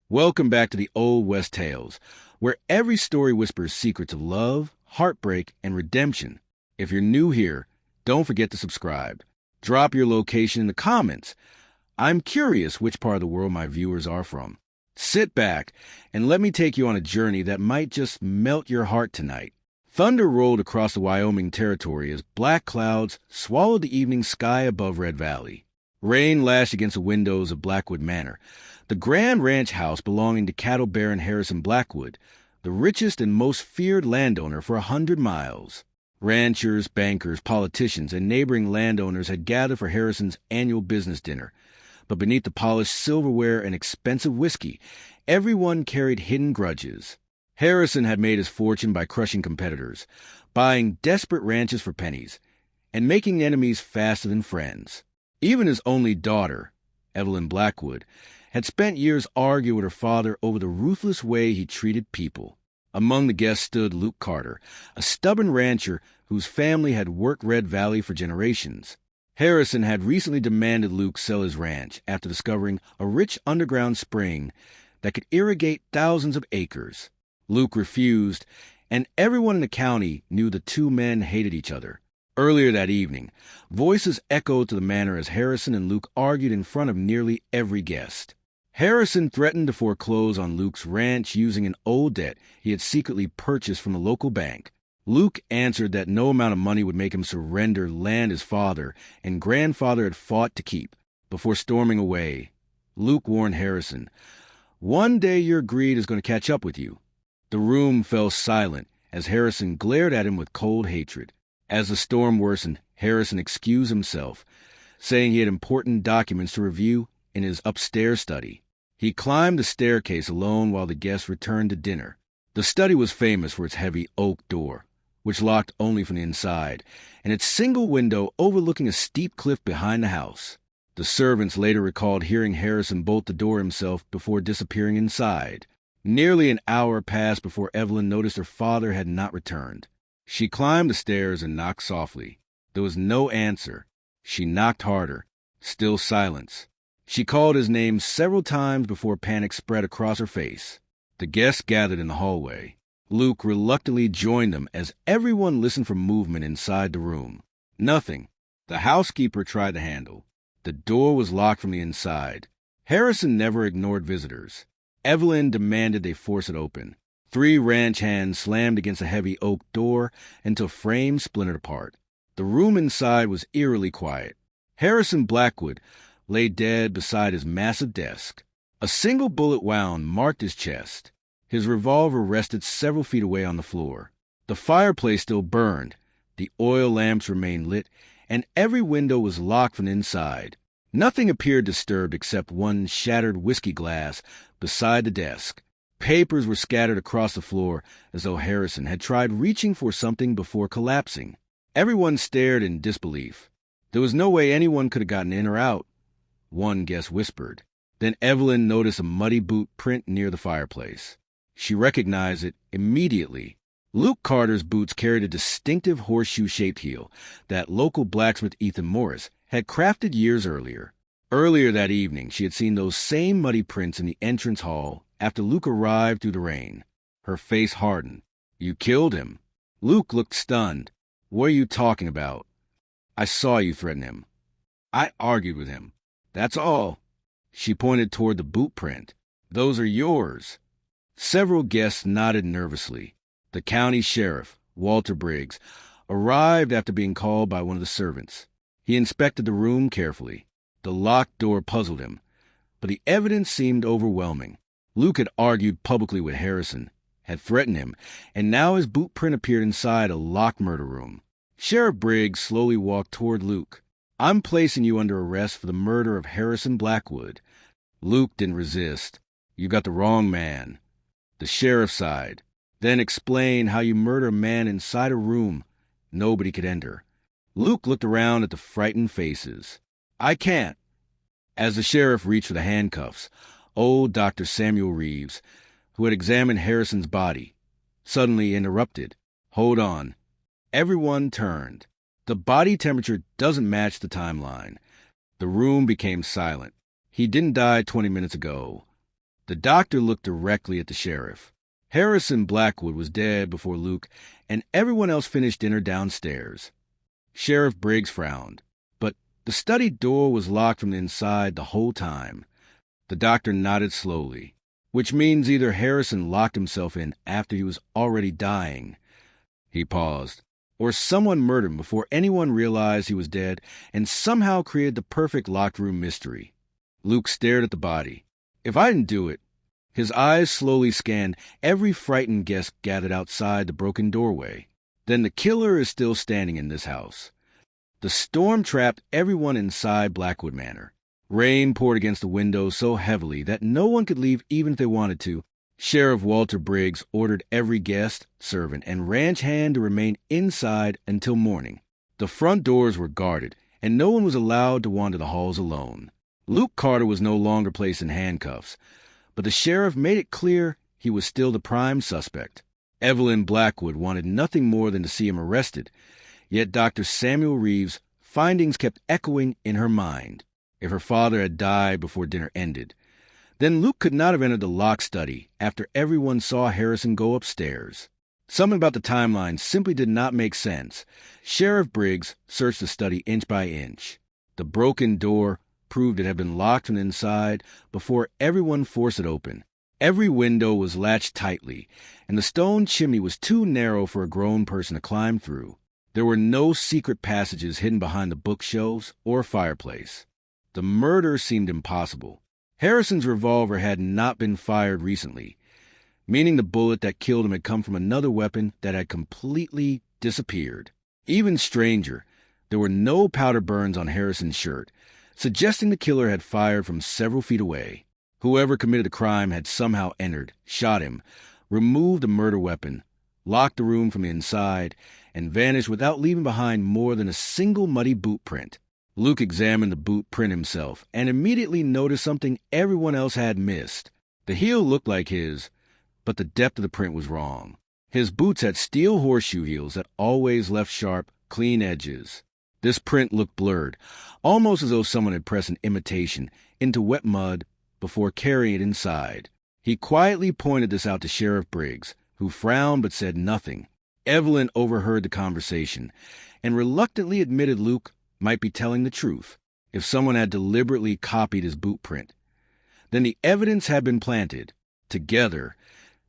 Welcome back to the Old West Tales, where every story whispers secrets of love, heartbreak, and redemption. If you're new here, don't forget to subscribe. Drop your location in the comments. I'm curious which part of the world my viewers are from. Sit back and let me take you on a journey that might just melt your heart tonight. Thunder rolled across the Wyoming territory as black clouds swallowed the evening sky above Red Valley. Rain lashed against the windows of Blackwood Manor, the grand ranch house belonging to cattle baron Harrison Blackwood, the richest and most feared landowner for 100 miles. Ranchers, bankers, politicians, and neighboring landowners had gathered for Harrison's annual business dinner. But beneath the polished silverware and expensive whiskey, everyone carried hidden grudges. Harrison had made his fortune by crushing competitors, buying desperate ranches for pennies, and making enemies faster than friends. Even his only daughter, Evelyn Blackwood, had spent years arguing with her father over the ruthless way he treated people. Among the guests stood Luke Carter, a stubborn rancher whose family had worked Red Valley for generations. Harrison had recently demanded Luke sell his ranch after discovering a rich underground spring that could irrigate thousands of acres. Luke refused, and everyone in the county knew the two men hated each other. Earlier that evening, voices echoed to the manor as Harrison and Luke argued in front of nearly every guest. Harrison threatened to foreclose on Luke's ranch using an old debt he had secretly purchased from a local bank. Luke answered that no amount of money would make him surrender land his father and grandfather had fought to keep. Before storming away, Luke warned Harrison, "One day your greed is going to catch up with you." The room fell silent as Harrison glared at him with cold hatred. As the storm worsened, Harrison excused himself, saying he had important documents to review in his upstairs study. He climbed the staircase alone while the guests returned to dinner. The study was famous for its heavy oak door, which locked only from the inside, and its single window overlooking a steep cliff behind the house. The servants later recalled hearing Harrison bolt the door himself before disappearing inside. Nearly an hour passed before Evelyn noticed her father had not returned. She climbed the stairs and knocked softly. There was no answer. She knocked harder. Still silence. She called his name several times before panic spread across her face. The guests gathered in the hallway. Luke reluctantly joined them as everyone listened for movement inside the room. Nothing. The housekeeper tried the handle. The door was locked from the inside. Harrison never ignored visitors. Evelyn demanded they force it open. 3 ranch hands slammed against a heavy oak door until frames splintered apart. The room inside was eerily quiet. Harrison Blackwood lay dead beside his massive desk. A single bullet wound marked his chest. His revolver rested several feet away on the floor. The fireplace still burned. The oil lamps remained lit, and every window was locked from the inside. Nothing appeared disturbed except one shattered whiskey glass beside the desk. Papers were scattered across the floor as though Harrison had tried reaching for something before collapsing. Everyone stared in disbelief. There was no way anyone could have gotten in or out, one guest whispered. Then Evelyn noticed a muddy boot print near the fireplace. She recognized it immediately. Luke Carter's boots carried a distinctive horseshoe-shaped heel that local blacksmith Ethan Morris had crafted years earlier. Earlier that evening, she had seen those same muddy prints in the entrance hall after Luke arrived through the rain. Her face hardened. "You killed him." Luke looked stunned. "What are you talking about?" "I saw you threaten him. I argued with him. That's all." She pointed toward the boot print. "Those are yours." Several guests nodded nervously. The county sheriff, Walter Briggs, arrived after being called by one of the servants. He inspected the room carefully. The locked door puzzled him, but the evidence seemed overwhelming. Luke had argued publicly with Harrison, had threatened him, and now his boot print appeared inside a locked murder room. Sheriff Briggs slowly walked toward Luke. "I'm placing you under arrest for the murder of Harrison Blackwood." Luke didn't resist. "You got the wrong man." The sheriff sighed, then explained how you murder a man inside a room nobody could enter. Luke looked around at the frightened faces. "I can't." As the sheriff reached for the handcuffs, old Dr. Samuel Reeves, who had examined Harrison's body, suddenly interrupted. "Hold on." Everyone turned. "The body temperature doesn't match the timeline." The room became silent. "He didn't die 20 minutes ago." The doctor looked directly at the sheriff. Harrison Blackwood was dead before Luke and everyone else finished dinner downstairs. Sheriff Briggs frowned, but the study door was locked from the inside the whole time. The doctor nodded slowly, which means either Harrison locked himself in after he was already dying. He paused. Or someone murdered him before anyone realized he was dead and somehow created the perfect locked room mystery. Luke stared at the body. If I didn't do it. His eyes slowly scanned every frightened guest gathered outside the broken doorway. Then the killer is still standing in this house. The storm trapped everyone inside Blackwood Manor. Rain poured against the windows so heavily that no one could leave even if they wanted to. Sheriff Walter Briggs ordered every guest, servant, and ranch hand to remain inside until morning. The front doors were guarded, and no one was allowed to wander the halls alone. Luke Carter was no longer placed in handcuffs, but the sheriff made it clear he was still the prime suspect. Evelyn Blackwood wanted nothing more than to see him arrested, yet Dr. Samuel Reeves' findings kept echoing in her mind. If her father had died before dinner ended, then Luke could not have entered the locked study after everyone saw Harrison go upstairs. Something about the timeline simply did not make sense. Sheriff Briggs searched the study inch by inch. The broken door proved it had been locked from the inside before everyone forced it open. Every window was latched tightly, and the stone chimney was too narrow for a grown person to climb through. There were no secret passages hidden behind the bookshelves or fireplace. The murder seemed impossible. Harrison's revolver had not been fired recently, meaning the bullet that killed him had come from another weapon that had completely disappeared. Even stranger, there were no powder burns on Harrison's shirt, suggesting the killer had fired from several feet away. Whoever committed the crime had somehow entered, shot him, removed the murder weapon, locked the room from the inside, and vanished without leaving behind more than a single muddy boot print. Luke examined the boot print himself and immediately noticed something everyone else had missed. The heel looked like his, but the depth of the print was wrong. His boots had steel horseshoe heels that always left sharp, clean edges. This print looked blurred, almost as though someone had pressed an imitation into wet mud before carrying it inside. He quietly pointed this out to Sheriff Briggs, who frowned but said nothing. Evelyn overheard the conversation and reluctantly admitted Luke might be telling the truth. If someone had deliberately copied his boot print, then the evidence had been planted. Together,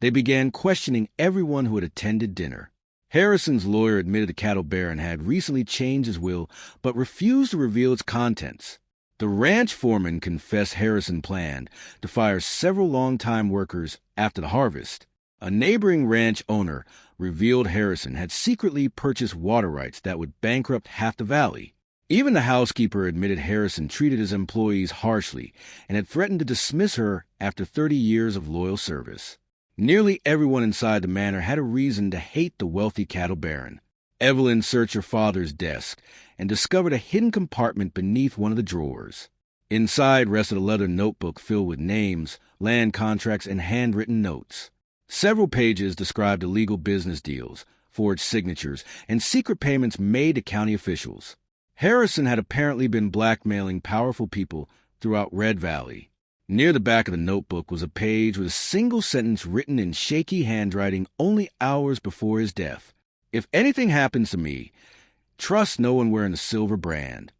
they began questioning everyone who had attended dinner. Harrison's lawyer admitted the cattle baron had recently changed his will but refused to reveal its contents. The ranch foreman confessed Harrison planned to fire several longtime workers after the harvest. A neighboring ranch owner revealed Harrison had secretly purchased water rights that would bankrupt half the valley. Even the housekeeper admitted Harrison treated his employees harshly and had threatened to dismiss her after 30 years of loyal service. Nearly everyone inside the manor had a reason to hate the wealthy cattle baron. Evelyn searched her father's desk and discovered a hidden compartment beneath one of the drawers. Inside rested a leather notebook filled with names, land contracts, and handwritten notes. Several pages described illegal business deals, forged signatures, and secret payments made to county officials. Harrison had apparently been blackmailing powerful people throughout Red Valley. Near the back of the notebook was a page with a single sentence written in shaky handwriting only hours before his death. If anything happens to me, trust no one wearing a silver brand.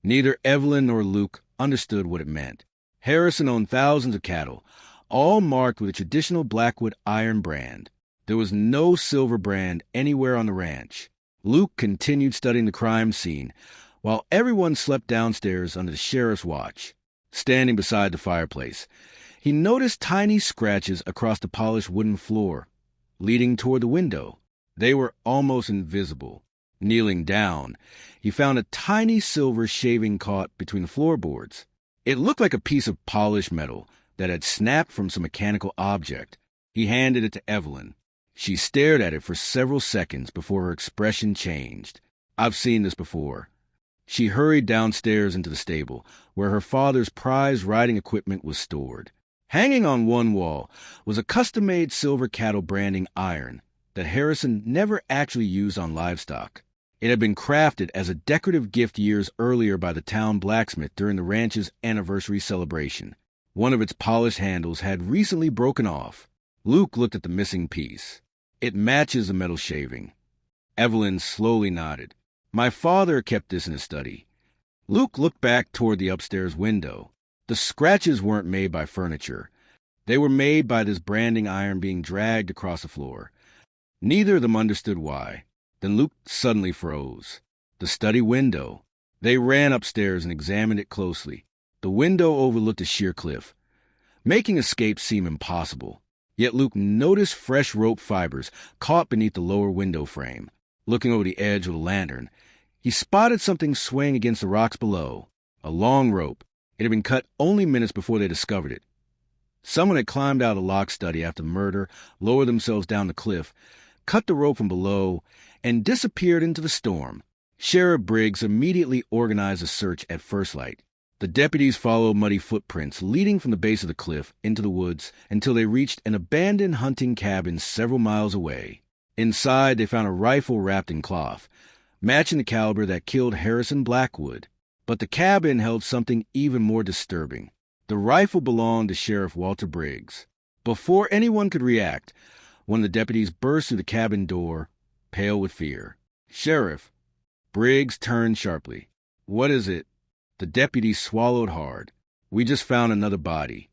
Neither Evelyn nor Luke understood what it meant. Harrison owned thousands of cattle, all marked with a traditional Blackwood iron brand. There was no silver brand anywhere on the ranch. Luke continued studying the crime scene, while everyone slept downstairs under the sheriff's watch. Standing beside the fireplace, he noticed tiny scratches across the polished wooden floor, leading toward the window. They were almost invisible. Kneeling down, he found a tiny silver shaving caught between the floorboards. It looked like a piece of polished metal that had snapped from some mechanical object. He handed it to Evelyn. She stared at it for several seconds before her expression changed. "I've seen this before." She hurried downstairs into the stable, where her father's prized riding equipment was stored. Hanging on one wall was a custom-made silver cattle branding iron that Harrison never actually used on livestock. It had been crafted as a decorative gift years earlier by the town blacksmith during the ranch's anniversary celebration. One of its polished handles had recently broken off. Luke looked at the missing piece. It matches the metal shaving. Evelyn slowly nodded. My father kept this in his study. Luke looked back toward the upstairs window. The scratches weren't made by furniture. They were made by this branding iron being dragged across the floor. Neither of them understood why. Then Luke suddenly froze. The study window. They ran upstairs and examined it closely. The window overlooked a sheer cliff, making escape seem impossible. Yet Luke noticed fresh rope fibers caught beneath the lower window frame. Looking over the edge with a lantern, he spotted something swaying against the rocks below. A long rope. It had been cut only minutes before they discovered it. Someone had climbed out of the lock study after the murder, lowered themselves down the cliff, cut the rope from below, and disappeared into the storm. Sheriff Briggs immediately organized a search at first light. The deputies followed muddy footprints leading from the base of the cliff into the woods until they reached an abandoned hunting cabin several miles away. Inside, they found a rifle wrapped in cloth, matching the caliber that killed Harrison Blackwood. But the cabin held something even more disturbing. The rifle belonged to Sheriff Walter Briggs. Before anyone could react, one of the deputies burst through the cabin door, pale with fear. Sheriff. Briggs turned sharply. What is it? The deputy swallowed hard. We just found another body.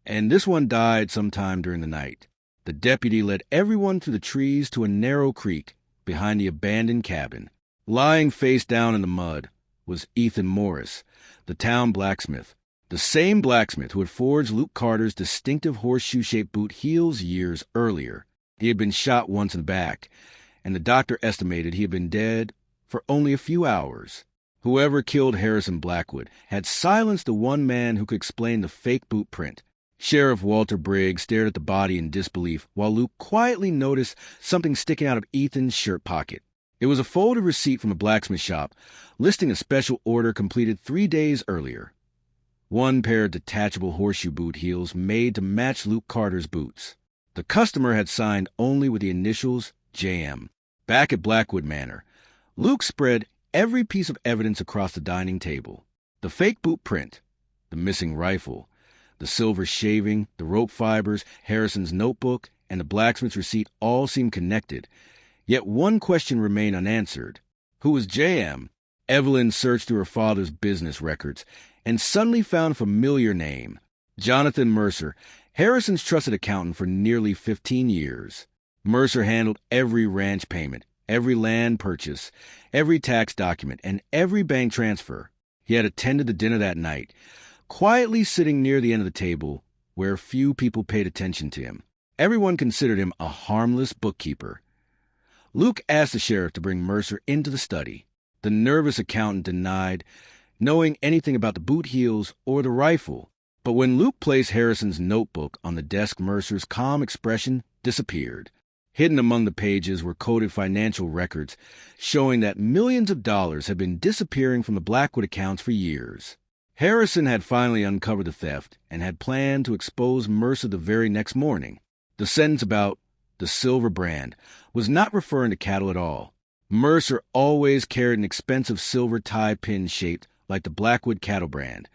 And this one died sometime during the night. The deputy led everyone through the trees to a narrow creek behind the abandoned cabin. Lying face down in the mud was Ethan Morris, the town blacksmith. The same blacksmith who had forged Luke Carter's distinctive horseshoe-shaped boot heels years earlier. He had been shot once in the back, and the doctor estimated he had been dead for only a few hours. Whoever killed Harrison Blackwood had silenced the one man who could explain the fake boot print. Sheriff Walter Briggs stared at the body in disbelief while Luke quietly noticed something sticking out of Ethan's shirt pocket. It was a folded receipt from a blacksmith shop listing a special order completed 3 days earlier. One pair of detachable horseshoe boot heels made to match Luke Carter's boots. The customer had signed only with the initials J.M. Back at Blackwood Manor, Luke spread every piece of evidence across the dining table. The fake boot print, the missing rifle, the silver shaving, the rope fibers, Harrison's notebook, and the blacksmith's receipt all seemed connected. Yet one question remained unanswered. Who was J.M.? Evelyn searched through her father's business records and suddenly found a familiar name. Jonathan Mercer, Harrison's trusted accountant for nearly 15 years. Mercer handled every ranch payment, every land purchase, every tax document, and every bank transfer. He had attended the dinner that night, quietly sitting near the end of the table where few people paid attention to him. Everyone considered him a harmless bookkeeper. Luke asked the sheriff to bring Mercer into the study. The nervous accountant denied knowing anything about the boot heels or the rifle. But when Luke placed Harrison's notebook on the desk, Mercer's calm expression disappeared. Hidden among the pages were coded financial records showing that millions of dollars had been disappearing from the Blackwood accounts for years. Harrison had finally uncovered the theft and had planned to expose Mercer the very next morning. The sentence about the silver brand was not referring to cattle at all. Mercer always carried an expensive silver tie pin shaped like the Blackwood cattle brand,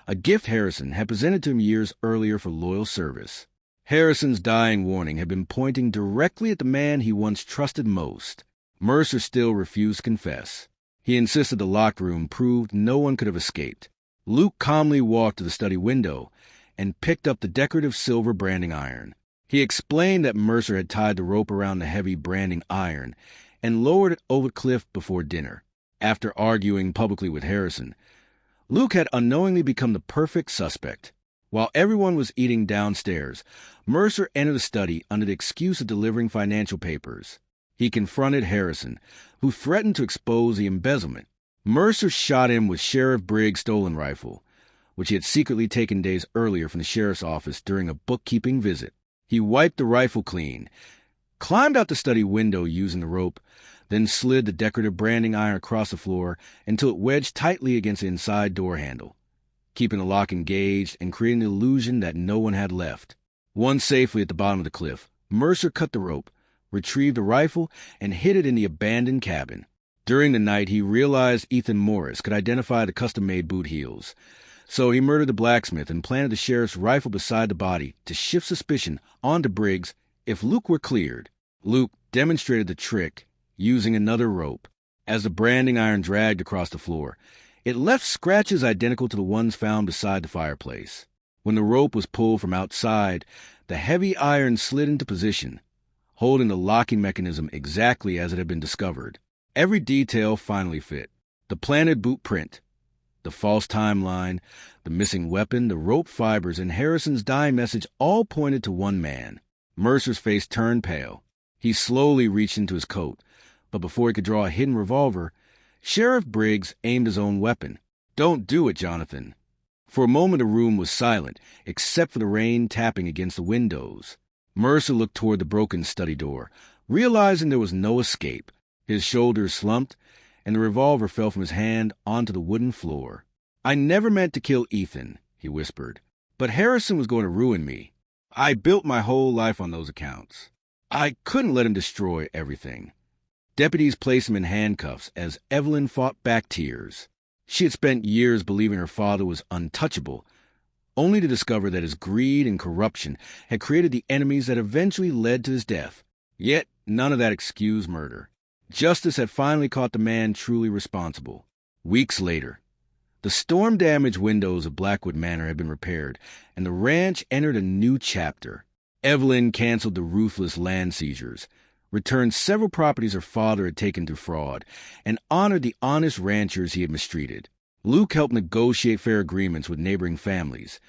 a gift Harrison had presented to him years earlier for loyal service. Harrison's dying warning had been pointing directly at the man he once trusted most. Mercer still refused to confess. He insisted the locked room proved no one could have escaped. Luke calmly walked to the study window and picked up the decorative silver branding iron. He explained that Mercer had tied the rope around the heavy branding iron and lowered it over the cliff before dinner. After arguing publicly with Harrison, Luke had unknowingly become the perfect suspect. While everyone was eating downstairs, Mercer entered the study under the excuse of delivering financial papers. He confronted Harrison, who threatened to expose the embezzlement. Mercer shot him with Sheriff Briggs' stolen rifle, which he had secretly taken days earlier from the sheriff's office during a bookkeeping visit. He wiped the rifle clean, climbed out the study window using the rope, then slid the decorative branding iron across the floor until it wedged tightly against the inside door handle, keeping the lock engaged and creating the illusion that no one had left. Once safely at the bottom of the cliff, Mercer cut the rope, retrieved the rifle, and hid it in the abandoned cabin. During the night, he realized Ethan Morris could identify the custom-made boot heels. So he murdered the blacksmith and planted the sheriff's rifle beside the body to shift suspicion onto Briggs if Luke were cleared. Luke demonstrated the trick using another rope. As the branding iron dragged across the floor, it left scratches identical to the ones found beside the fireplace. When the rope was pulled from outside, the heavy iron slid into position, holding the locking mechanism exactly as it had been discovered. Every detail finally fit. The planted boot print, the false timeline, the missing weapon, the rope fibers, and Harrison's dying message all pointed to one man. Mercer's face turned pale. He slowly reached into his coat, but before he could draw a hidden revolver, Sheriff Briggs aimed his own weapon. "Don't do it, Jonathan." For a moment the room was silent, except for the rain tapping against the windows. Mercer looked toward the broken study door, realizing there was no escape. His shoulders slumped, and the revolver fell from his hand onto the wooden floor. "I never meant to kill Ethan," he whispered, "but Harrison was going to ruin me. I built my whole life on those accounts. I couldn't let him destroy everything." Deputies placed him in handcuffs as Evelyn fought back tears. She had spent years believing her father was untouchable, only to discover that his greed and corruption had created the enemies that eventually led to his death. Yet none of that excused murder. Justice had finally caught the man truly responsible. Weeks later, the storm-damaged windows of Blackwood Manor had been repaired, and the ranch entered a new chapter. Evelyn canceled the ruthless land seizures, returned several properties her father had taken through fraud, and honored the honest ranchers he had mistreated. Luke helped negotiate fair agreements with neighboring families,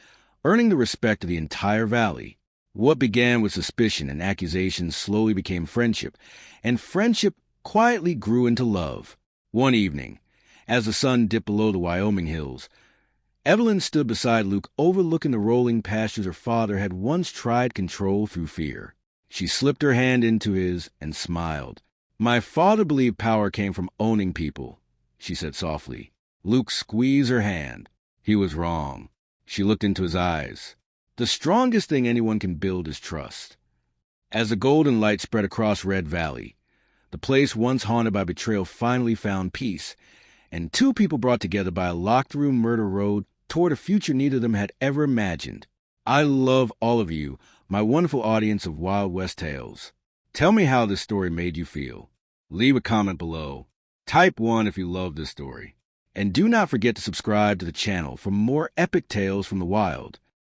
earning the respect of the entire valley. What began with suspicion and accusation slowly became friendship, and friendship quietly grew into love. One evening, as the sun dipped below the Wyoming hills, Evelyn stood beside Luke overlooking the rolling pastures her father had once tried control through fear. She slipped her hand into his and smiled. "My father believed power came from owning people," she said softly. Luke squeezed her hand. He was wrong. She looked into his eyes. "The strongest thing anyone can build is trust." As the golden light spread across Red Valley, the place once haunted by betrayal finally found peace, and two people brought together by a locked-room murder road toward a future neither of them had ever imagined. I love all of you, my wonderful audience of Wild West Tales. Tell me how this story made you feel. Leave a comment below. Type 1 if you love this story. And do not forget to subscribe to the channel for more epic tales from the wild.